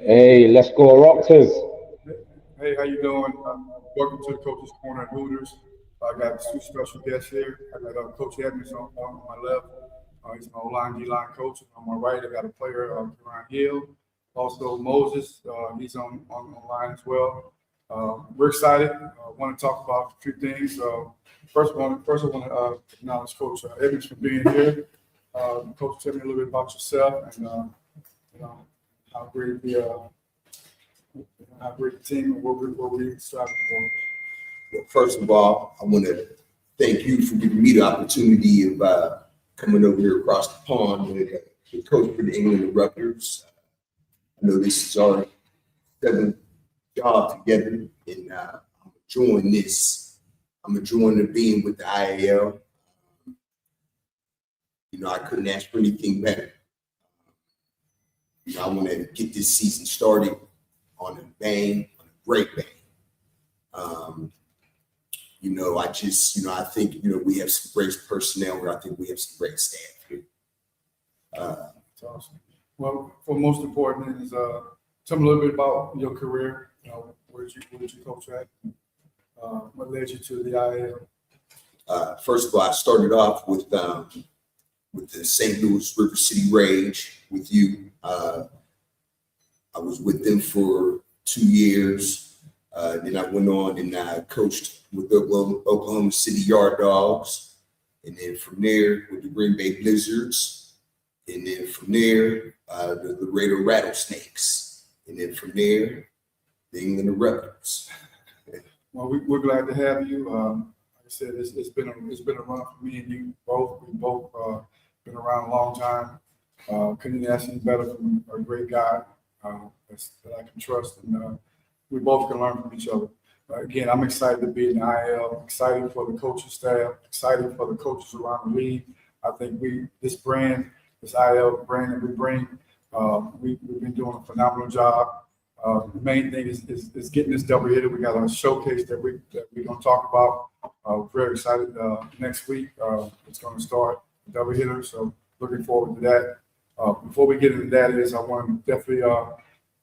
Hey, let's go Eruptors. Hey, how you doing? Welcome to the Coach's Corner at Hooters. I got two special guests here. I got Coach Edmonds on my left. He's my O-line, D-line coach. On my right, I got a player, Ryan Hill. Also, Moses, he's on line as well. We're excited. Want to talk about a few things. First, I want to acknowledge Coach Edmonds for being here. Coach, tell me a little bit about yourself and you know how great the team and what we're striving for. Well, first of all, I want to thank you for giving me the opportunity of coming over here across the pond with the coach for the England Eruptors. I know this is our seventh job together, and I'm enjoying this. I'm enjoying the being with the IAL. I couldn't ask for anything better. I want to get this season started on a bang, on a great bang. I think, we have some great personnel here. I think we have some great staff here. That's awesome. Well, for most important is tell me a little bit about your career. Where did you coach at? What led you to the IAL? First of all, I started off with the St. Louis River City Rage with you. I was with them for 2 years. Then I went on and I coached with the Oklahoma City Yard Dogs. And then from there with the Green Bay Blizzards. And then from there, the Laredo Rattlesnakes. And then from there, the England Eruptors. Well, we're glad to have you. Like I said, it's been a run for me and you both. We both been around a long time. Couldn't ask any better from a great guy that I can trust, and we both can learn from each other. Again, I'm excited to be in the IL, excited for the coaching staff, excited for the coaches around the league. I think this IL brand that we bring, we've been doing a phenomenal job. The main thing is getting this double hitter. We got a showcase that we're going to talk about. Very excited. Next week, it's going to start double hitter, so looking forward to that. Before we get into that, I want to definitely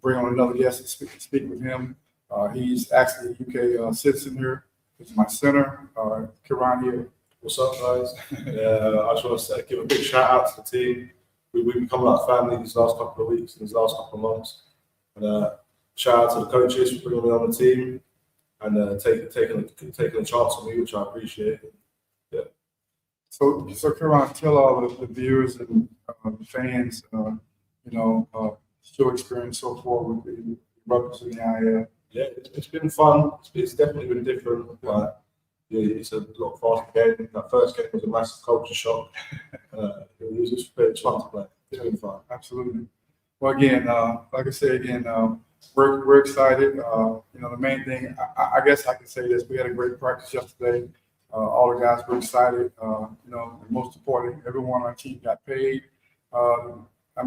bring on another guest and speak with him. He's actually a UK citizen here. He's my center, Kiran here. What's up, guys? I just want to give a big shout out to the team. We've become like family these last couple of weeks, these last couple of months. And shout out to the coaches for bringing me on the team and taking a chance on me, which I appreciate. Yeah. So Kiran, tell all the viewers and the fans, your experience so far with the Eruptors in the IAL. Yeah, it's been fun. It's definitely been different. But it's a lot faster game. That first game was a massive culture shock. It's fun to play. It's been fun. Absolutely. Well, again, like I said, we're excited. The main thing, I guess I can say this: we had a great practice yesterday. All the guys were excited. Most importantly, everyone on our team got paid.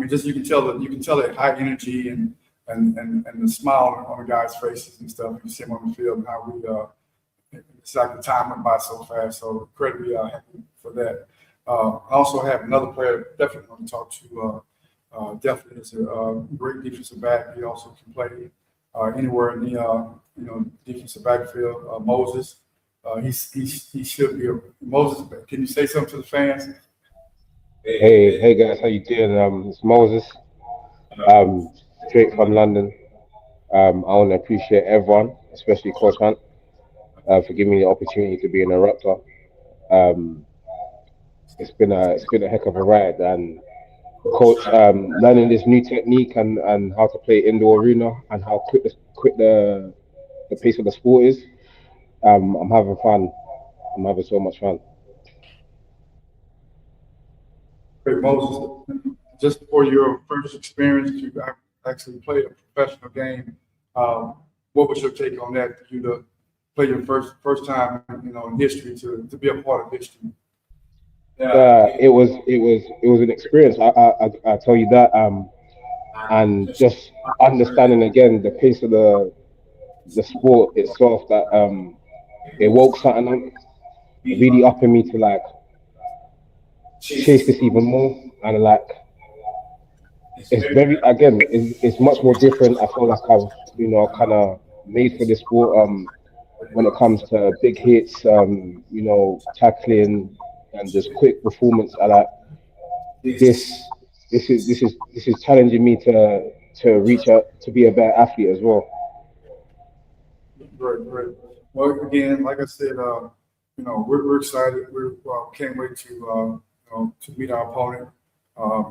Just you can tell that high energy and the smile on the guys' faces and stuff. You see them on the field and how it's like the time went by so fast. So incredibly happy for that. I also have another player definitely want to talk to. Definitely is a great defensive back. He also can play anywhere in the defensive backfield. Moses. He should be Moses. Can you say something to the fans? Hey guys, how you doing? It's Moses. Straight from London. I want to appreciate everyone, especially Coach Hunt, for giving me the opportunity to be an Eruptor. It's been a heck of a ride, and Coach learning this new technique and how to play indoor arena and how quick the pace of the sport is. I'm having fun. I'm having so much fun. Great, Moses. Just for your first experience, you actually played a professional game. What was your take on that? For you to play your first time, in history, to be a part of history. It was an experience. I tell you that. And just understanding again the pace of the sport itself, that it woke something up, really up in me to chase this even more and it's very again, it's much more different. I feel like I've kind of made for this sport. When it comes to big hits, tackling and just quick performance. I like this. This is challenging me to reach out to be a better athlete as well. Great, great. Well, again, like I said, we're excited. We're can't wait to to meet our opponent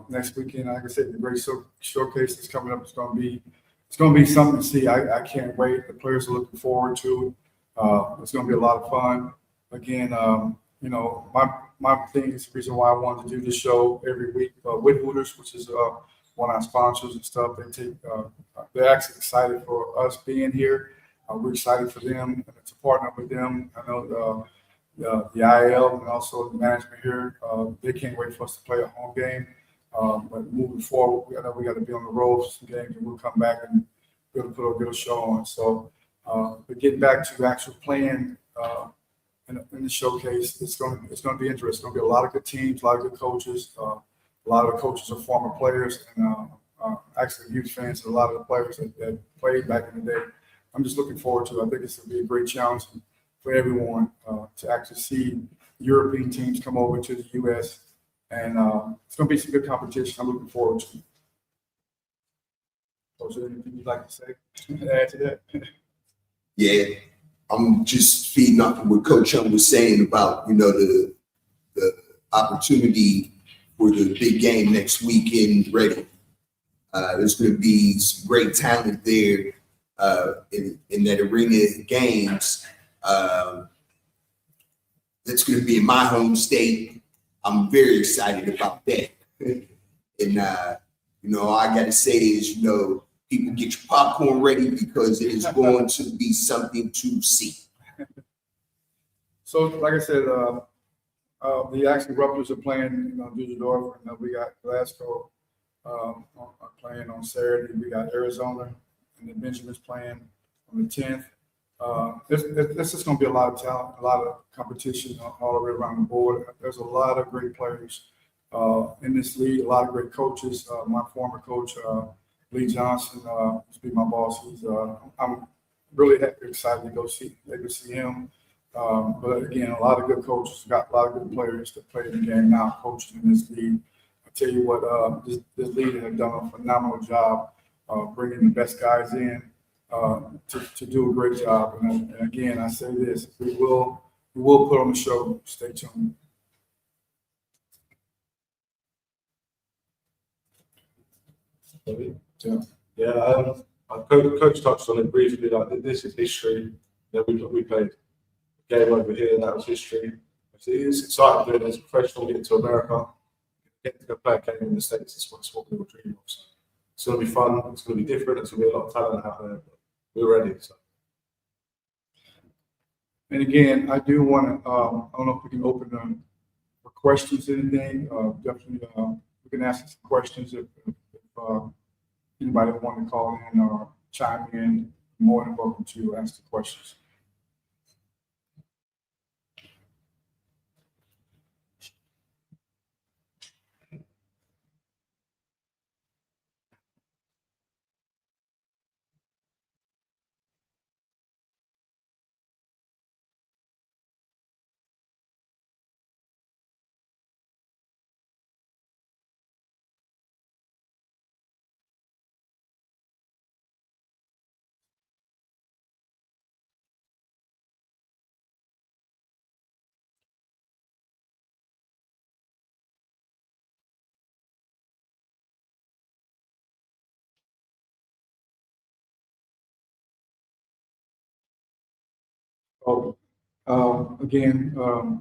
next weekend. Like I said, the great showcase that's coming up is going to be something to see. I can't wait. The players are looking forward to it. It's going to be a lot of fun. Again, my thing is the reason why I wanted to do this show every week with Hooters, which is one of our sponsors and stuff. They're actually excited for us being here. We're excited for them and to partner with them. I know the IAL and also the management here, they can't wait for us to play a home game. But moving forward, I know we got to be on the road for some games, and we'll come back and be able to put a good show on. So, but getting back to actual playing in the showcase, it's going to be interesting. It's going to be a lot of good teams, a lot of good coaches. A lot of the coaches are former players, and actually huge fans of a lot of the players that played back in the day. I'm just looking forward to it. I think it's going to be a great challenge for everyone to actually see European teams come over to the U.S. And it's going to be some good competition. I'm looking forward to it. So, is there anything you'd like to say? Add to that? Yeah, I'm just feeding off of what Coach Young was saying about the opportunity for the big game next weekend. Ready, there's going to be some great talent there in that arena games. That's going to be in my home state. I'm very excited about that. And all I got to say is, people get your popcorn ready because it is going to be something to see. So, like I said, the England Eruptors are playing, Dusseldorf, and we got Glasgow playing on Saturday. We got Arizona and the Benjamins playing on the 10th. This is going to be a lot of talent, a lot of competition all the way around the board. There's a lot of great players in this league, a lot of great coaches. My former coach, Lee Johnson, used to be my boss. I'm really excited to go see him. But again, a lot of good coaches, got a lot of good players that play the game now, coaching in this league. I tell you what, this league has done a phenomenal job bringing the best guys in to do a great job. And again, I say this: we will put on the show. Stay tuned. Yeah. Coach touched on it briefly. Like, this is history. We played a game over here, and that was history. It's exciting doing it as a professional, getting to America, getting to go play a game in the States. It's what we were dreaming of. So it's going to be fun. It's going to be different. It's going to be a lot of talent out there. But we're ready. So. And again, I do want to. I don't know if we can open for questions or anything. Definitely, we can ask some questions if anybody want to call in or chime in. More than welcome to ask the questions. Oh, again, I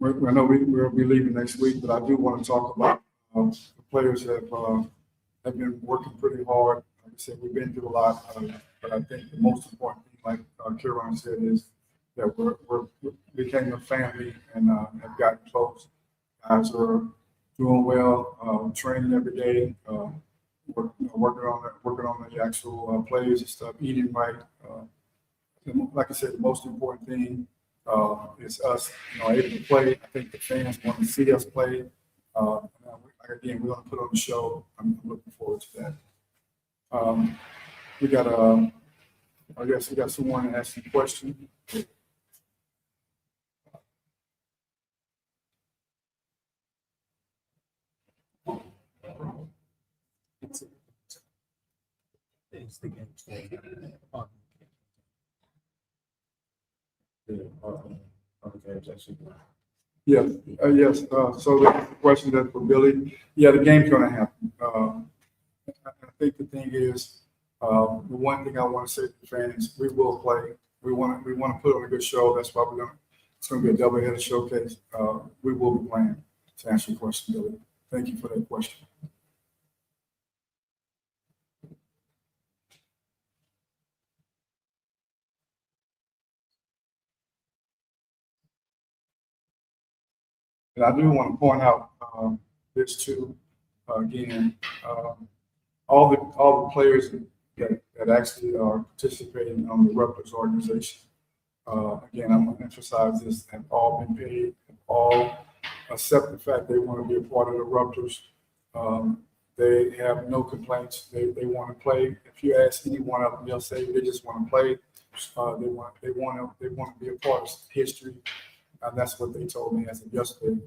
know we'll be leaving next week, but I do want to talk about the players that have been working pretty hard. Like I said, we've been through a lot, but I think the most important thing, like Kieran said, is that we became a family and have gotten close. Guys are doing well, training every day, working on the actual plays and stuff, eating right. Like I said, the most important thing is us, able to play. I think the fans want to see us play. again, we're going to put on the show. I'm looking forward to that. We got I guess we got someone asking a question. Yeah, yes. So the question that for Billy, yeah, the game's going to happen. I think the thing is, the one thing I want to say to the fans, we will play. We want to put on a good show. That's why it's going to be a double-headed showcase. We will be playing. To answer your question, Billy. Thank you for that question. And I do want to point out this too. Again, all the players that actually are participating on the Eruptors organization. Again, I'm going to emphasize this: have all been paid, have all accept the fact they want to be a part of the Eruptors. They have no complaints. They want to play. If you ask any one of them, they'll say they just want to play. They want to be a part of history. And that's what they told me as of yesterday.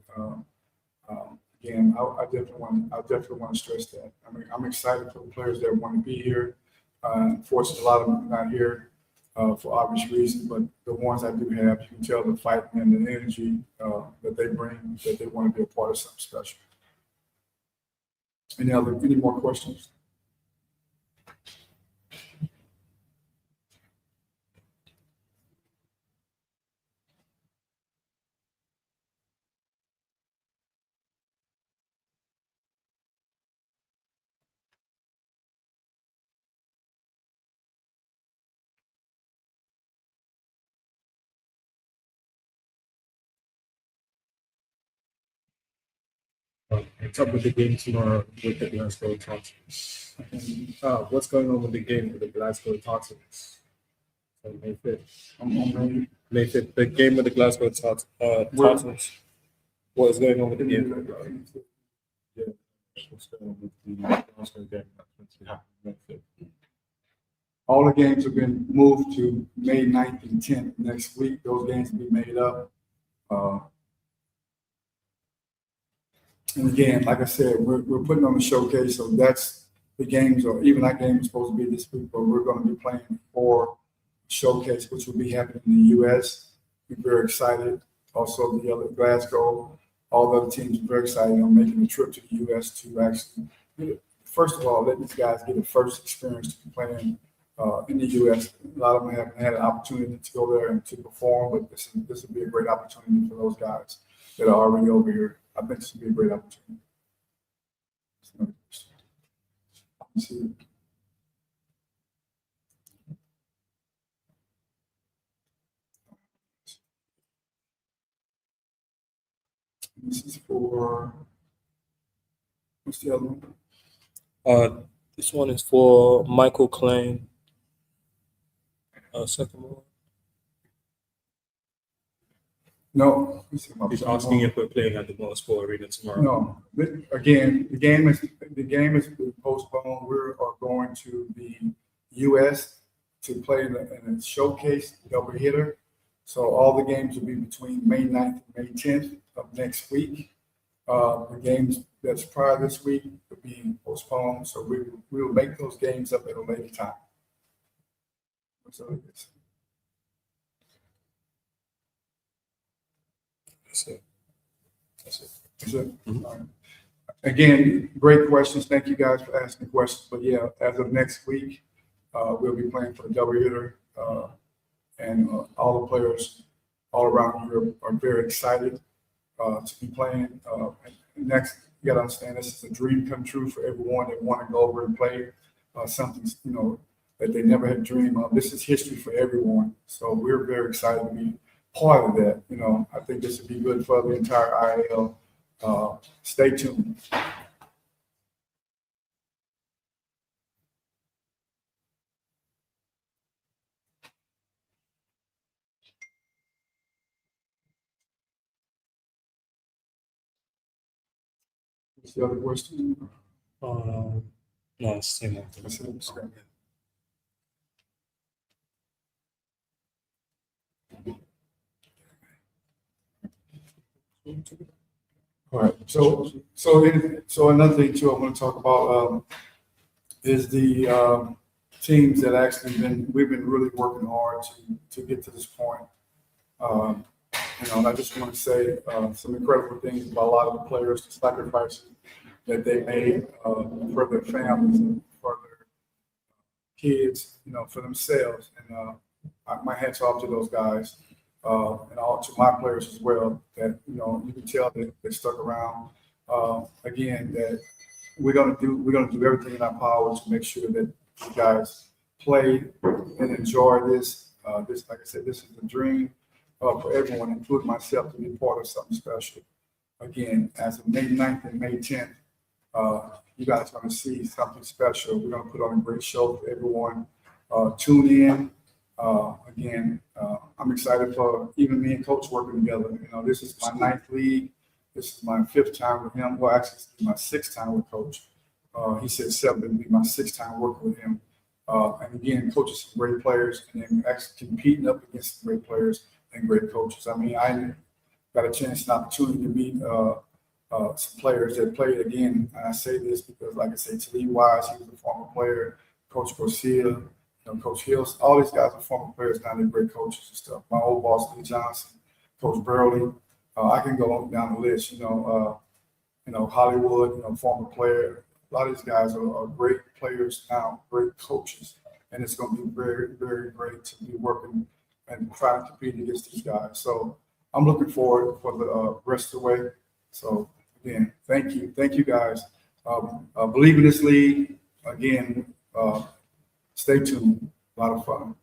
Again, I definitely want to stress that. I mean, I'm excited for the players that want to be here. Unfortunately, a lot of them are not here for obvious reasons, but the ones I do have, you can tell the fight and the energy that they bring, that they want to be a part of something special. Any more questions? Top of the game tomorrow with the Glasgow Toxins. What's going on with the game with the Glasgow Toxins? So May 5th. May 5th. The game with the Glasgow Toxins. What is going on with the game? Yeah, what's going on with the Glasgow game that's meant to be happening May 5th? All the games have been moved to May 9th and 10th next week. Those games will be made up. And again, like I said, we're putting on the showcase, so that's the games, or even that game is supposed to be this week, but we're going to be playing for showcase, which will be happening in the U.S. We're very excited. Also, the other Glasgow, all the other teams are very excited on making the trip to the U.S. to actually, first of all, let these guys get a first experience to be playing in the U.S. A lot of them haven't had an opportunity to go there and to perform, but this will be a great opportunity for those guys that are already over here. I think this would be a great opportunity. Let's see. This is for, what's the other one? This one is for Michael Klein. Second one. No. He's asking if we're playing at the Motorsport Arena tomorrow. No. Again, the game is been postponed. We are going to the U.S. to play in a showcase double hitter. So all the games will be between May 9th and May 10th of next week. The games that's prior this week will be postponed. So we will make those games up at a later time. So That's it. that's it. Mm-hmm. All right. Again, great questions. Thank you guys for asking questions. But yeah, as of next week, we'll be playing for the double hitter, and all the players all around Europe are very excited to be playing. Next, you got to understand this is a dream come true for everyone that want to go over and play something that they never had dreamed of. This is history for everyone, so we're very excited to be part of that. I think this would be good for the entire IAL. Stay tuned. What's the other question? No, it's same one. That's it. Okay. All right. So another thing too, I want to talk about is the teams that we've been really working hard to get to this point. And I just want to say some incredible things about a lot of the players, the sacrifices that they made for their families and for their kids, for themselves. And my hats off to those guys and all to my players as well. That you can tell that they stuck around. Again, that we're gonna do everything in our power to make sure that you guys play and enjoy this. This, like I said, this is a dream for everyone, including myself, to be part of something special. Again, as of May 9th and May 10th, you guys are going to see something special. We're going to put on a great show for everyone. Tune in. Again, I'm excited for even me and Coach working together. This is my 9th league. This is my 5th time with him. Well, actually, it's my 6th time with Coach. He said 7th, it'll be my 6th time working with him. And again, coaches some great players, and then actually competing up against some great players and great coaches. I mean, I got a chance and opportunity to meet some players that played again. And I say this because, like I say, Talib Wise, he was a former player. Coach Garcia, Coach Hills, all these guys are former players now. They're great coaches and stuff. My old boss, Lee Johnson, Coach Burley. I can go on down the list. Hollywood, former player. A lot of these guys are great players now, great coaches, and it's going to be very, very great to be working and trying to compete against these guys. So I'm looking forward for the rest of the way. So again, thank you guys. Believe in this league. Again, stay tuned. A lot of fun.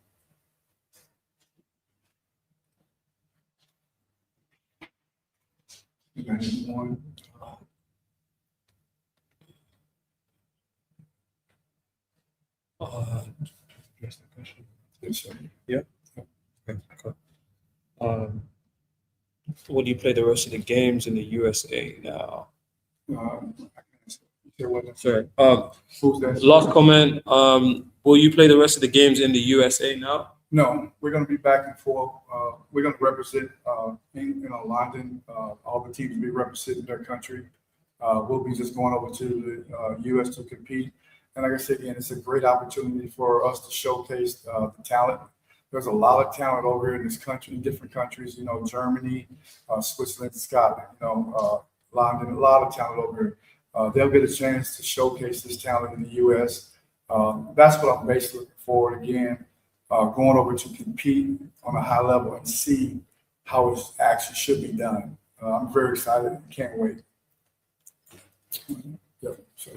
You got anyone? Address the question. Yes, sir. Okay, cool. Will you play the rest of the games in the USA now? Sorry. Who's that? Last comment. Will you play the rest of the games in the USA now? No, we're going to be back and forth. We're going to represent in London. All the teams will be representing their country. We'll be just going over to the U.S. to compete. And like I said, again, it's a great opportunity for us to showcase the talent. There's a lot of talent over here in this country, in different countries, Germany, Switzerland, Scotland, London, a lot of talent over here. They'll get a chance to showcase this talent in the U.S. That's what I'm basically looking forward, again, going over to compete on a high level and see how it actually should be done. I'm very excited and can't wait. Yep. So.